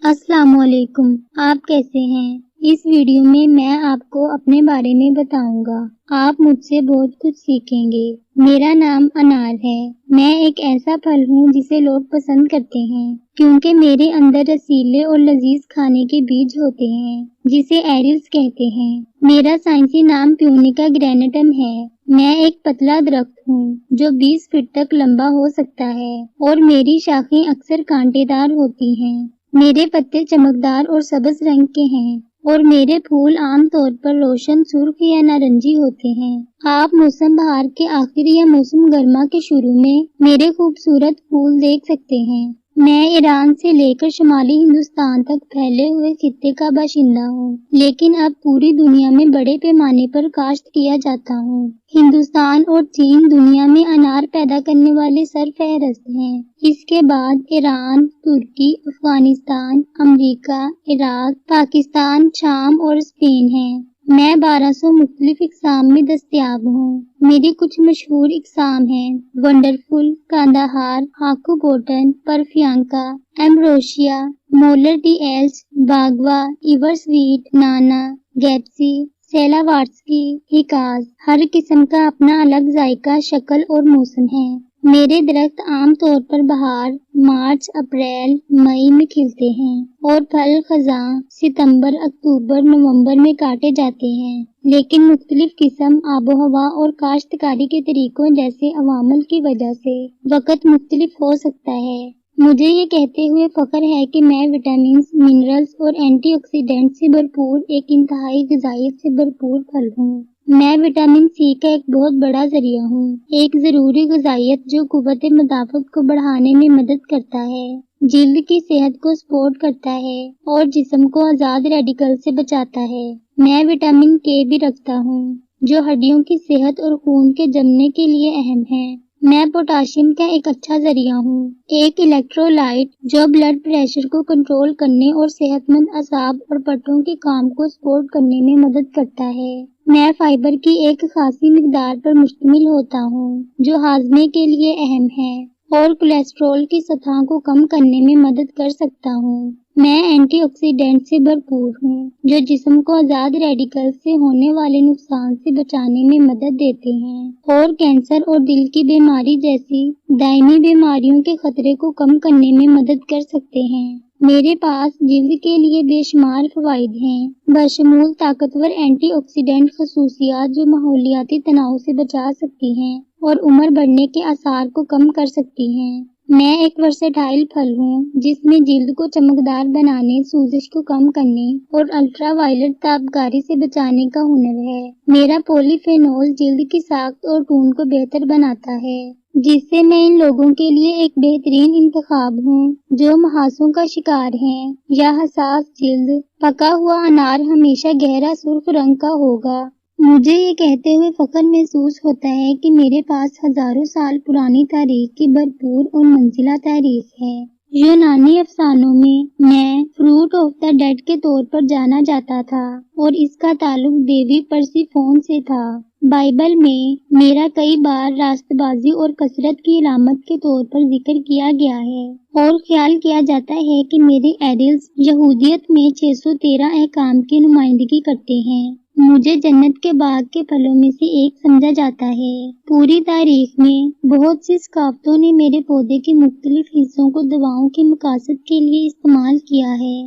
السلام علیکم، آپ کیسے ہیں؟ اس ویڈیو میں آپ کو اپنے بارے میں بتاؤں گا۔ آپ مجھ سے بہت کچھ سیکھیں گے۔ میرا نام انار ہے۔ میں ایک ایسا پھل ہوں جسے لوگ پسند کرتے ہیں کیونکہ میرے اندر رسیلے اور لذیذ کھانے کے بیج ہوتے ہیں جسے ایریلز کہتے ہیں۔ میرا سائنسی نام پیونیکا گرینیٹم ہے۔ میں ایک پتلا درخت ہوں جو 20 فٹ تک لمبا ہو سکتا ہے اور میری شاخیں اکثر کانٹے دار ہوتی ہیں۔ میرے پتے چمکدار اور سبز رنگ کے ہیں اور میرے پھول عام طور پر روشن سرخ یا نارنجی ہوتے ہیں۔ آپ موسم بہار کے آخر یا موسم گرما کے شروع میں میرے خوبصورت پھول دیکھ سکتے ہیں۔ میں ایران سے لے کر شمالی ہندوستان تک پھیلے ہوئے خطے کا باشندہ ہوں، لیکن اب پوری دنیا میں بڑے پیمانے پر کاشت کیا جاتا ہوں۔ ہندوستان اور چین دنیا میں انار پیدا کرنے والے سرفہرست ہیں۔ اس کے بعد ایران، ترکی، افغانستان، امریکہ، عراق، پاکستان، شام اور اسپین ہیں۔ میں 1200 مختلف اقسام میں دستیاب ہوں۔ میری کچھ مشہور اقسام ہیں: ونڈرفل، کانداہار، ہاکو بوٹن، Parfianka, Ambrosia, Mollar de Elche, Bhagwa, ever sweet, nana, gipsy, سیلا وارسکی، ہکاز۔ ہر قسم کا اپنا الگ ذائقہ، شکل اور موسم ہے۔ میرے درخت عام طور پر بہار، مارچ، اپریل، مئی میں کھلتے ہیں اور پھل خزاں ستمبر، اکتوبر، نومبر میں کاٹے جاتے ہیں، لیکن مختلف قسم، آب و ہوا اور کاشتکاری کے طریقوں جیسے عوامل کی وجہ سے وقت مختلف ہو سکتا ہے۔ مجھے یہ کہتے ہوئے فخر ہے کہ میں وٹامنز، منرلز اور اینٹی آکسیڈنٹ سے بھرپور ایک انتہائی غذائیت سے بھرپور پھل ہوں۔ میں وٹامن سی کا ایک بہت بڑا ذریعہ ہوں، ایک ضروری غذائیت جو قوت مدافعت کو بڑھانے میں مدد کرتا ہے، جلد کی صحت کو سپورٹ کرتا ہے اور جسم کو آزاد ریڈیکل سے بچاتا ہے۔ میں وٹامن کے بھی رکھتا ہوں جو ہڈیوں کی صحت اور خون کے جمنے کے لیے اہم ہے۔ میں پوٹاشیم کا ایک اچھا ذریعہ ہوں، ایک الیکٹرولائٹ جو بلڈ پریشر کو کنٹرول کرنے اور صحت مند اعصاب اور پٹھوں کے کام کو سپورٹ کرنے میں مدد کرتا ہے۔ میں فائبر کی ایک خاصی مقدار پر مشتمل ہوتا ہوں جو ہاضمے کے لیے اہم ہے اور کولیسٹرول کی سطح کو کم کرنے میں مدد کر سکتا ہوں۔ میں اینٹی آکسیڈنٹ سے بھرپور ہوں جو جسم کو آزاد ریڈیکل سے ہونے والے نقصان سے بچانے میں مدد دیتے ہیں اور کینسر اور دل کی بیماری جیسی دائمی بیماریوں کے خطرے کو کم کرنے میں مدد کر سکتے ہیں۔ میرے پاس جلد کے لیے بے شمار فوائد ہیں، بشمول طاقتور اینٹی آکسیڈنٹ خصوصیات جو ماحولیاتی تناؤ سے بچا سکتی ہیں اور عمر بڑھنے کے آثار کو کم کر سکتی ہیں۔ میں ایک ورسٹائل پھل ہوں جس میں جلد کو چمکدار بنانے، سوزش کو کم کرنے اور الٹرا وائلٹ تابکاری سے بچانے کا ہنر ہے۔ میرا پولی فینول جلد کی ساخت اور ٹون کو بہتر بناتا ہے، جس سے میں ان لوگوں کے لیے ایک بہترین انتخاب ہوں جو محاسوں کا شکار ہیں یا حساس جلد۔ پکا ہوا انار ہمیشہ گہرا سرخ رنگ کا ہوگا۔ مجھے یہ کہتے ہوئے فخر محسوس ہوتا ہے کہ میرے پاس ہزاروں سال پرانی تاریخ کی بھرپور اور منزلہ تاریخ ہے۔ یونانی افسانوں میں فروٹ آف دا ڈیڈ کے طور پر جانا جاتا تھا اور اس کا تعلق دیوی پرسیفون سے تھا۔ بائبل میں میرا کئی بار راست بازی اور کثرت کی علامت کے طور پر ذکر کیا گیا ہے اور خیال کیا جاتا ہے کہ میرے ایریلز یہودیت میں 613 احکام کی نمائندگی کرتے ہیں۔ مجھے جنت کے باغ کے پھلوں میں سے ایک سمجھا جاتا ہے۔ پوری تاریخ میں بہت سی ثقافتوں نے میرے پودے کے مختلف حصوں کو دواؤں کے مقاصد کے لیے استعمال کیا ہے۔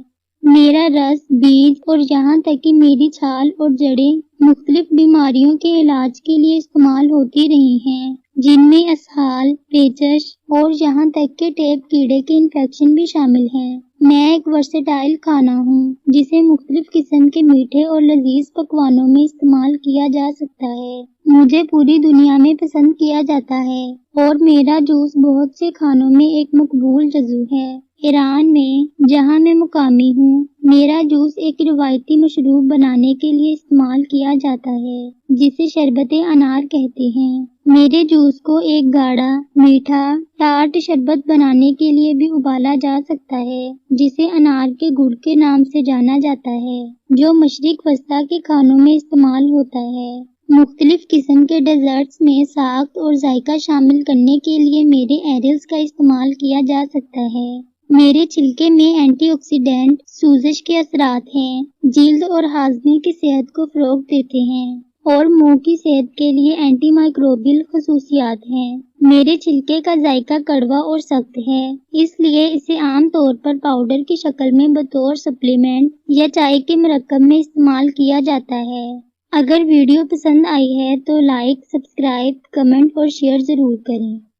میرا رس، بیج اور یہاں تک کہ میری چھال اور جڑیں مختلف بیماریوں کے علاج کے لیے استعمال ہوتی رہی ہیں، جن میں اسہال، پیچش اور یہاں تک کہ ٹیپ کیڑے کے انفیکشن بھی شامل ہیں۔ میں ایک ورسٹائل کھانا ہوں جسے مختلف قسم کے میٹھے اور لذیذ پکوانوں میں استعمال کیا جا سکتا ہے۔ مجھے پوری دنیا میں پسند کیا جاتا ہے اور میرا جوس بہت سے کھانوں میں ایک مقبول جزو ہے۔ ایران میں، جہاں میں مقامی ہوں، میرا جوس ایک روایتی مشروب بنانے کے لیے استعمال کیا جاتا ہے جسے شربت انار کہتے ہیں۔ میرے جوس کو ایک گاڑھا، میٹھا، ٹارٹ شربت بنانے کے لیے بھی ابالا جا سکتا ہے جسے انار کے گڑ کے نام سے جانا جاتا ہے، جو مشرق وسطیٰ کے کھانوں میں استعمال ہوتا ہے۔ مختلف قسم کے ڈیزرٹس میں ساخت اور ذائقہ شامل کرنے کے لیے میرے ایریلز کا استعمال کیا جا سکتا ہے۔ میرے چھلکے میں اینٹی آکسیڈنٹ سوزش کے اثرات ہیں، جلد اور ہاضمے کی صحت کو فروغ دیتے ہیں اور منہ کی صحت کے لیے اینٹی مائکروبیل خصوصیات ہیں۔ میرے چھلکے کا ذائقہ کڑوا اور سخت ہے، اس لیے اسے عام طور پر پاؤڈر کی شکل میں بطور سپلیمنٹ یا چائے کے مرکب میں استعمال کیا جاتا ہے۔ اگر ویڈیو پسند آئی ہے تو لائک، سبسکرائب، کمنٹ اور شیئر ضرور کریں۔